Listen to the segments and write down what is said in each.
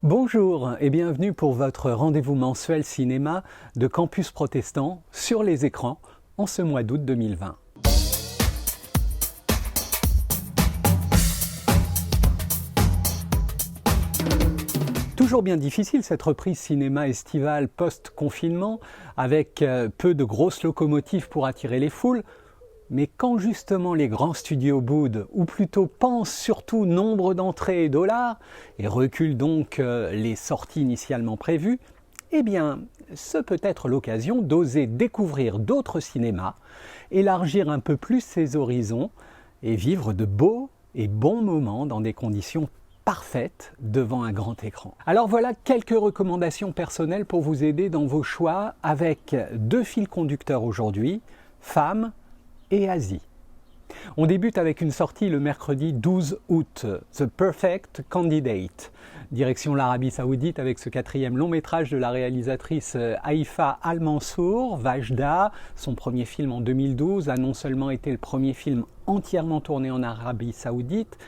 Bonjour et bienvenue pour votre rendez-vous mensuel cinéma de Campus Protestant sur les écrans en ce mois d'août 2020. Toujours bien difficile cette reprise cinéma estivale post-confinement avec peu de grosses locomotives pour attirer les foules. Mais quand justement les grands studios boudent, ou plutôt pensent surtout nombre d'entrées et dollars, et reculent donc les sorties initialement prévues, eh bien, ce peut être l'occasion d'oser découvrir d'autres cinémas, élargir un peu plus ses horizons, et vivre de beaux et bons moments dans des conditions parfaites devant un grand écran. Alors voilà quelques recommandations personnelles pour vous aider dans vos choix, avec deux fils conducteurs aujourd'hui, femmes et Asie. On débute avec une sortie le mercredi 12 août, The Perfect Candidate, direction l'Arabie Saoudite avec ce quatrième long métrage de la réalisatrice Haifa Al-Mansour, Vajda. Son premier film en 2012 a non seulement été le premier film entièrement tourné en Arabie Saoudite,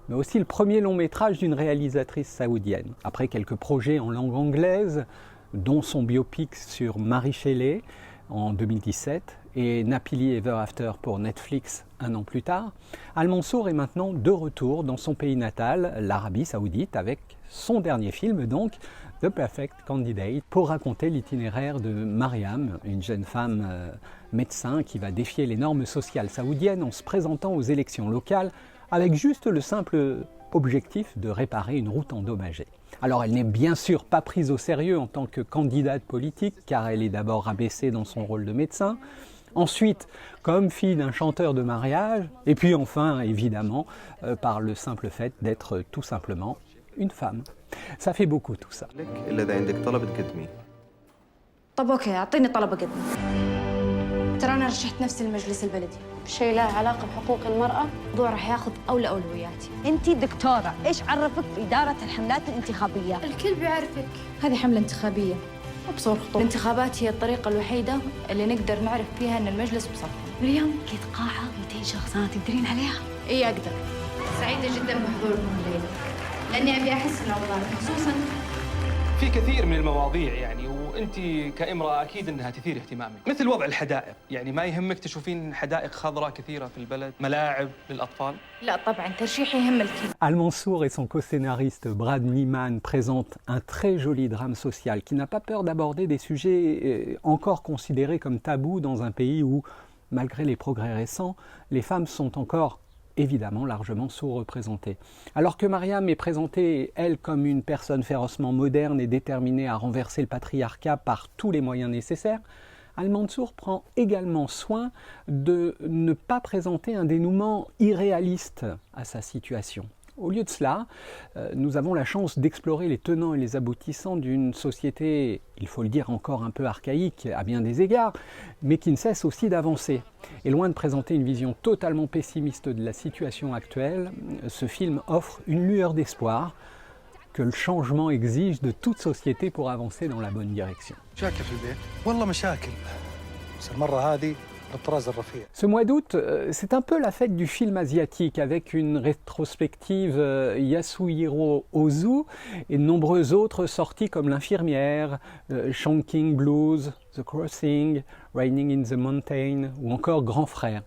mais aussi le premier long métrage d'une réalisatrice saoudienne. Après quelques projets en langue anglaise, dont son biopic sur Mary Shelley en 2017 et Happily Ever After pour Netflix un an plus tard, Al-Mansour est maintenant de retour dans son pays natal, l'Arabie Saoudite, avec son dernier film donc, The Perfect Candidate, pour raconter l'itinéraire de Mariam, une jeune femme médecin qui va défier les normes sociales saoudiennes en se présentant aux élections locales avec juste le simple objectif de réparer une route endommagée. Alors elle n'est bien sûr pas prise au sérieux en tant que candidate politique, car elle est d'abord rabaissée dans son rôle de médecin, ensuite comme fille d'un chanteur de mariage, et puis enfin évidemment par le simple fait d'être tout simplement une femme. Ça fait beaucoup tout ça. طب اوكي اعطيني طلب اقدمه. ترى انا رشحت نفسي للمجلس البلدي بشيء له علاقه بحقوق المراه، موضوع راح ياخذ اولى اولوياتي. انتي دكتوره، ايش عرفك في اداره الحملات الانتخابيه؟ الكل بيعرفك. هذه حمله انتخابيه وبصور خطوط. الانتخابات هي الطريقه الوحيده اللي نقدر نعرف فيها ان المجلس بصفنا. مريم لقيت قاعه 200 شخص، انا تقدرين عليها؟ اي اقدر. سعيده جدا بحضوركم الليله لاني ابي احسن الاوضاع، خصوصا في كثير من المواضيع يعني وانت كامراه اكيد انها تثير اهتمامك، مثل وضع الحدائق، يعني ما يهمك تشوفين حدائق خضراء كثيره في البلد، ملاعب للاطفال؟ لا طبعا ترشيحي يهم الكل. Al-Mansour et son co-scénariste Brad Niman présentent un très joli drame social qui n'a pas peur d'aborder des sujets encore considérés comme tabous dans un pays où, malgré les progrès récents, les femmes sont encore évidemment largement sous-représentée. Alors que Mariam est présentée, elle, comme une personne férocement moderne et déterminée à renverser le patriarcat par tous les moyens nécessaires, Al-Mansour prend également soin de ne pas présenter un dénouement irréaliste à sa situation. Au lieu de cela, nous avons la chance d'explorer les tenants et les aboutissants d'une société, il faut le dire, encore un peu archaïque à bien des égards, mais qui ne cesse aussi d'avancer. Et loin de présenter une vision totalement pessimiste de la situation actuelle, ce film offre une lueur d'espoir que le changement exige de toute société pour avancer dans la bonne direction. Ce mois d'août, c'est un peu la fête du film asiatique avec une rétrospective Yasuhiro Ozu et de nombreuses autres sorties comme L'Infirmière, Chongqing Blues, The Crossing, Raining in the Mountain ou encore Grand Frère.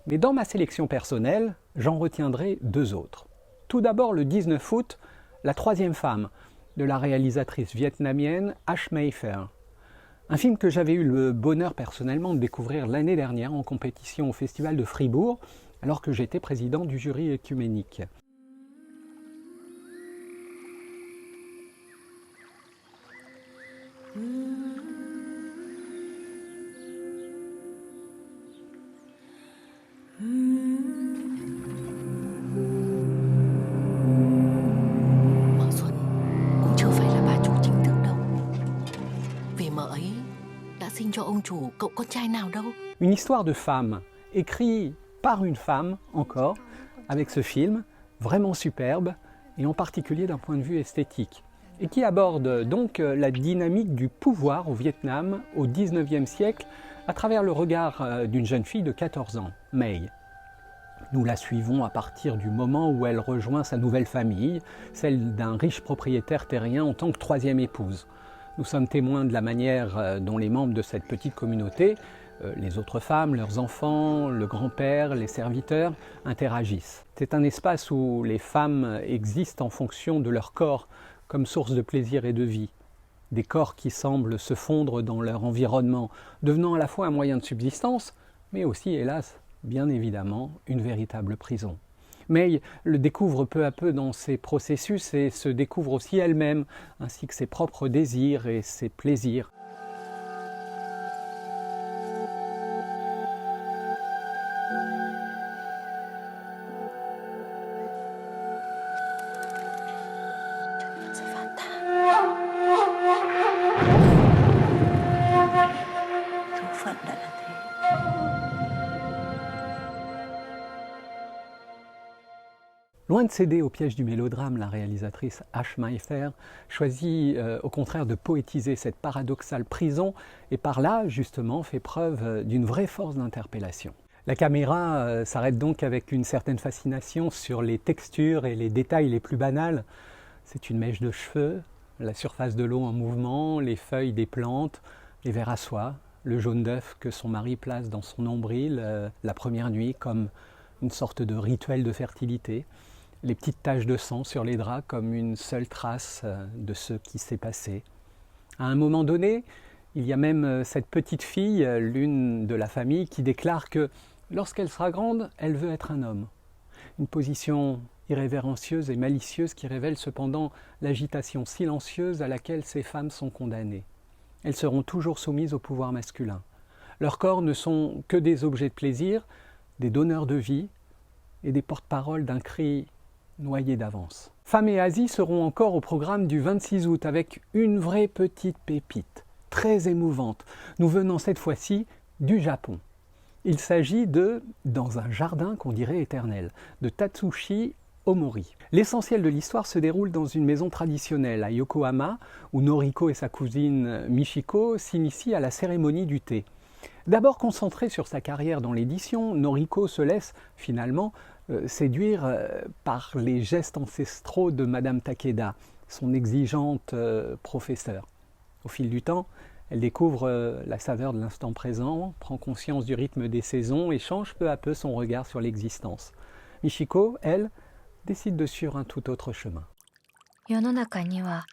Mais dans ma sélection personnelle, j'en retiendrai deux autres. Tout d'abord le 19 août, La troisième femme de la réalisatrice vietnamienne Ash Mayfair. Un film que j'avais eu le bonheur personnellement de découvrir l'année dernière en compétition au Festival de Fribourg, alors que j'étais président du jury œcuménique. Une histoire de femme, écrite par une femme encore, avec ce film, vraiment superbe, et en particulier d'un point de vue esthétique, et qui aborde donc la dynamique du pouvoir au Vietnam au XIXe siècle à travers le regard d'une jeune fille de 14 ans, May. Nous la suivons à partir du moment où elle rejoint sa nouvelle famille, celle d'un riche propriétaire terrien en tant que troisième épouse. Nous sommes témoins de la manière dont les membres de cette petite communauté, les autres femmes, leurs enfants, le grand-père, les serviteurs, interagissent. C'est un espace où les femmes existent en fonction de leur corps comme source de plaisir et de vie. Des corps qui semblent se fondre dans leur environnement, devenant à la fois un moyen de subsistance, mais aussi, hélas, bien évidemment, une véritable prison. May le découvre peu à peu dans ses processus et se découvre aussi elle-même, ainsi que ses propres désirs et ses plaisirs. Loin de céder au piège du mélodrame, la réalisatrice Ash Maifar choisit au contraire de poétiser cette paradoxale prison et par là, justement, fait preuve d'une vraie force d'interpellation. La caméra s'arrête donc avec une certaine fascination sur les textures et les détails les plus banals. C'est une mèche de cheveux, la surface de l'eau en mouvement, les feuilles des plantes, les vers à soie, le jaune d'œuf que son mari place dans son nombril la première nuit comme une sorte de rituel de fertilité. Les petites taches de sang sur les draps comme une seule trace de ce qui s'est passé. À un moment donné, il y a même cette petite fille, l'une de la famille, qui déclare que lorsqu'elle sera grande, elle veut être un homme. Une position irrévérencieuse et malicieuse qui révèle cependant l'agitation silencieuse à laquelle ces femmes sont condamnées. Elles seront toujours soumises au pouvoir masculin. Leurs corps ne sont que des objets de plaisir, des donneurs de vie et des porte-paroles d'un cri noyé d'avance. Femmes et Asie seront encore au programme du 26 août avec une vraie petite pépite, très émouvante, nous venant cette fois-ci du Japon. Il s'agit de « Dans un jardin qu'on dirait éternel » de Tatsushi Omori. L'essentiel de l'histoire se déroule dans une maison traditionnelle à Yokohama où Noriko et sa cousine Michiko s'initient à la cérémonie du thé. D'abord concentrée sur sa carrière dans l'édition, Noriko se laisse finalement séduire par les gestes ancestraux de Madame Takeda, son exigeante professeure. Au fil du temps, elle découvre la saveur de l'instant présent, prend conscience du rythme des saisons et change peu à peu son regard sur l'existence. Michiko, elle, décide de suivre un tout autre chemin. 世の中には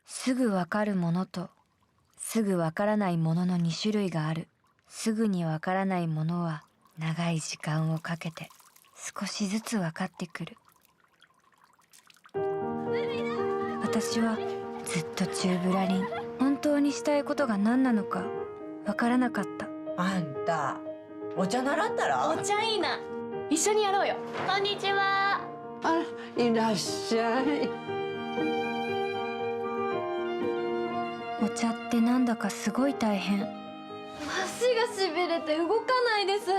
すぐわかるものとすぐわからないものの2種類がある。すぐにわからないものは長い時間をかけて少しずつわかってくる。私はずっと宙ぶらりん。本当にしたいことが何なのかわからなかった。あんたお茶習ったら？お茶いいな。一緒にやろうよ。こんにちは。あら、いらっしゃい。お茶ってなんだかすごい大変。足がしびれて動かないです。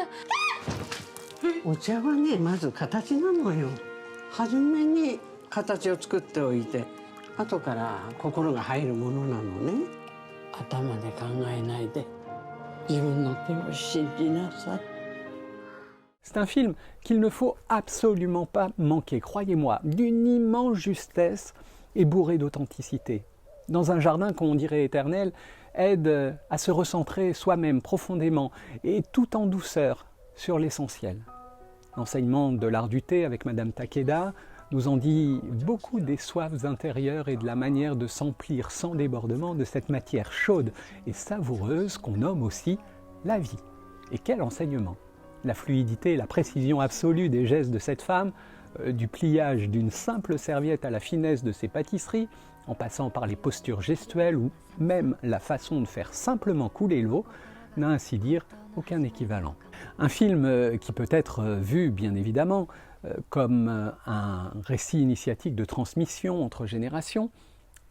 お茶はね、まず形なのよ。初めに形を作っておいて、後から心が入るものなのね。頭で考えないで、自分の手を信じなさい。C'est un film qu'il ne faut absolument pas manquer, croyez-moi, d'une immense justesse et bourré d'authenticité. Dans un jardin qu'on dirait éternel, aide à se recentrer soi-même profondément et tout en douceur sur l'essentiel. L'enseignement de l'art du thé avec Madame Takeda nous en dit beaucoup des soifs intérieures et de la manière de s'emplir sans débordement de cette matière chaude et savoureuse qu'on nomme aussi la vie. Et quel enseignement! La fluidité et la précision absolue des gestes de cette femme, du pliage d'une simple serviette à la finesse de ses pâtisseries, en passant par les postures gestuelles ou même la façon de faire simplement couler l'eau, n'a ainsi dire aucun équivalent. Un film qui peut être vu, bien évidemment, comme un récit initiatique de transmission entre générations,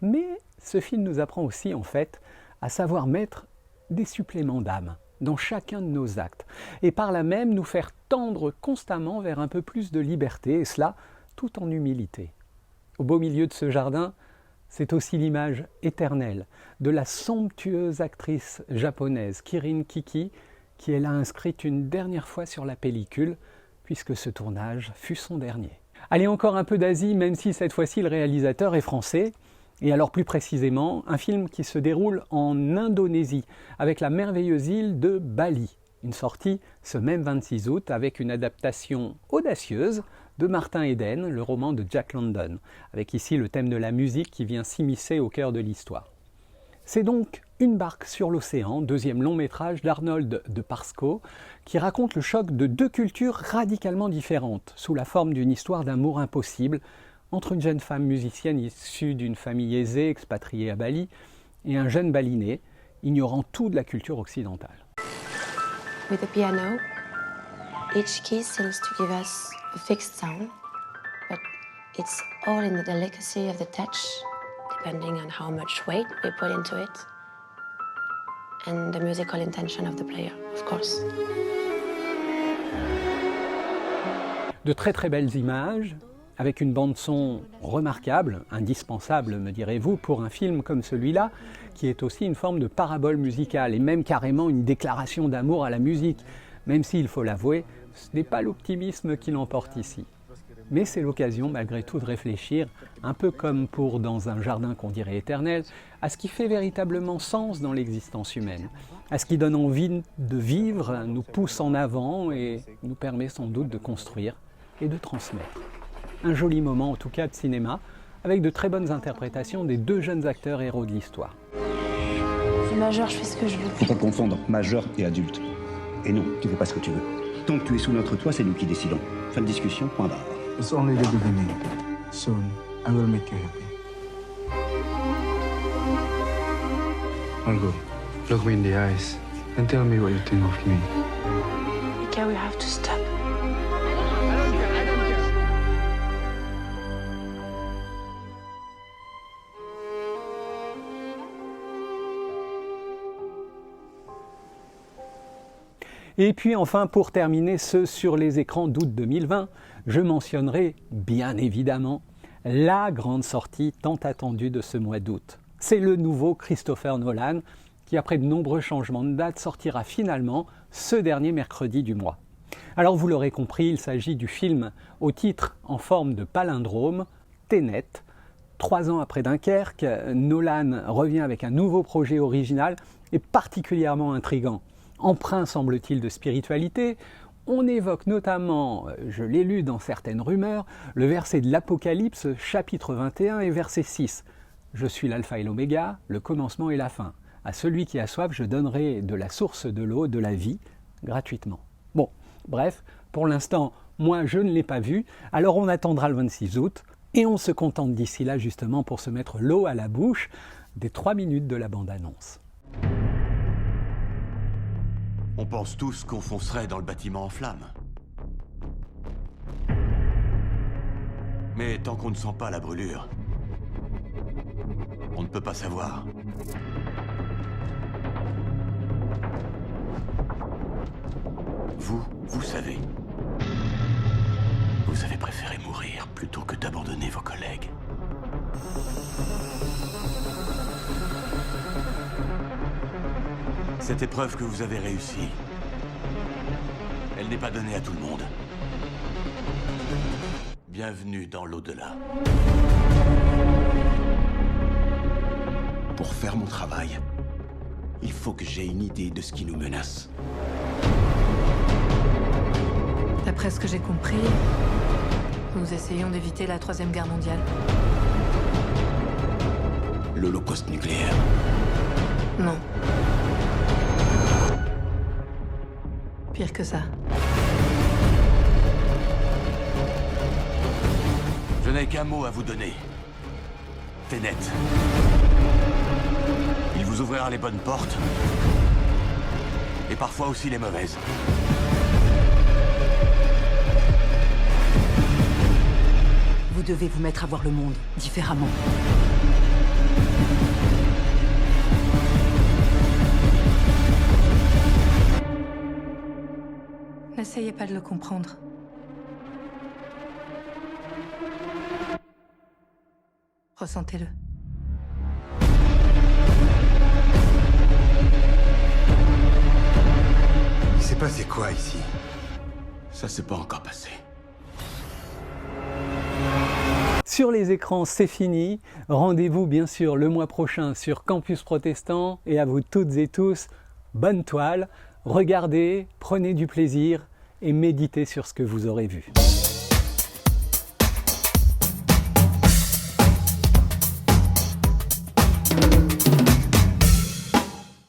mais ce film nous apprend aussi, en fait, à savoir mettre des suppléments d'âme dans chacun de nos actes, et par là même nous faire tendre constamment vers un peu plus de liberté, et cela tout en humilité. Au beau milieu de ce jardin, c'est aussi l'image éternelle de la somptueuse actrice japonaise Kirin Kiki, qui est là inscrite une dernière fois sur la pellicule, puisque ce tournage fut son dernier. Allez, encore un peu d'Asie, même si cette fois-ci le réalisateur est français. Et alors plus précisément, un film qui se déroule en Indonésie, avec la merveilleuse île de Bali. Une sortie ce même 26 août avec une adaptation audacieuse de Martin Eden, le roman de Jack London, avec ici le thème de la musique qui vient s'immiscer au cœur de l'histoire. C'est donc Une barque sur l'océan, deuxième long métrage d'Arnold de Parsco, qui raconte le choc de deux cultures radicalement différentes, sous la forme d'une histoire d'amour impossible entre une jeune femme musicienne issue d'une famille aisée expatriée à Bali et un jeune balinais ignorant tout de la culture occidentale. With the piano, each key seems to give us a fixed sound, but it's all in the delicacy of the touch, depending on how much weight we put into it, and the musical intention of the player, of course. De très très belles images, avec une bande-son remarquable, indispensable me direz-vous, pour un film comme celui-là, qui est aussi une forme de parabole musicale, et même carrément une déclaration d'amour à la musique, même s'il faut l'avouer, ce n'est pas l'optimisme qui l'emporte ici. Mais c'est l'occasion malgré tout de réfléchir, un peu comme pour Dans un jardin qu'on dirait éternel, à ce qui fait véritablement sens dans l'existence humaine, à ce qui donne envie de vivre, nous pousse en avant et nous permet sans doute de construire et de transmettre. Un joli moment en tout cas de cinéma, avec de très bonnes interprétations des deux jeunes acteurs héros de l'histoire. Je suis majeur, je fais ce que je veux. Faut pas confondre majeur et adulte. Et non, tu fais pas ce que tu veux. Tant que tu es sous notre toit, c'est nous qui décidons. Fin de discussion, point barre. It's only the beginning. Soon, I will make you happy. Margot, look me in the eyes and tell me what you think of me. Mika, we have to stop. Et puis enfin, pour terminer ce sur les écrans d'août 2020, je mentionnerai bien évidemment la grande sortie tant attendue de ce mois d'août. C'est le nouveau Christopher Nolan qui, après de nombreux changements de date, sortira finalement ce dernier mercredi du mois. Alors vous l'aurez compris, il s'agit du film au titre en forme de palindrome, Tenet. 3 ans après Dunkerque, Nolan revient avec un nouveau projet original et particulièrement intrigant. Empreint, semble-t-il, de spiritualité, on évoque notamment, je l'ai lu dans certaines rumeurs, le verset de l'Apocalypse, chapitre 21 et verset 6. « Je suis l'alpha et l'oméga, le commencement et la fin. À celui qui a soif, je donnerai de la source de l'eau, de la vie, gratuitement. » Bon, bref, pour l'instant, moi je ne l'ai pas vu, alors on attendra le 26 août, et on se contente d'ici là justement pour se mettre l'eau à la bouche des 3 minutes de la bande-annonce. On pense tous qu'on foncerait dans le bâtiment en flammes. Mais tant qu'on ne sent pas la brûlure, on ne peut pas savoir. Vous savez. Vous avez préféré mourir plutôt que d'abandonner vos collègues. Cette épreuve que vous avez réussie, elle n'est pas donnée à tout le monde. Bienvenue dans l'au-delà. Pour faire mon travail, il faut que j'ai une idée de ce qui nous menace. D'après ce que j'ai compris, nous essayons d'éviter la Troisième Guerre mondiale. L'Holocauste nucléaire. Non. Pire que ça. Je n'ai qu'un mot à vous donner. Tenet. Il vous ouvrira les bonnes portes. Et parfois aussi les mauvaises. Vous devez vous mettre à voir le monde différemment. N'essayez pas de le comprendre. Ressentez-le. Il s'est passé quoi ici? Ça s'est pas encore passé. Sur les écrans, c'est fini. Rendez-vous bien sûr le mois prochain sur Campus Protestant. Et à vous toutes et tous, bonne toile. Regardez, prenez du plaisir et méditez sur ce que vous aurez vu.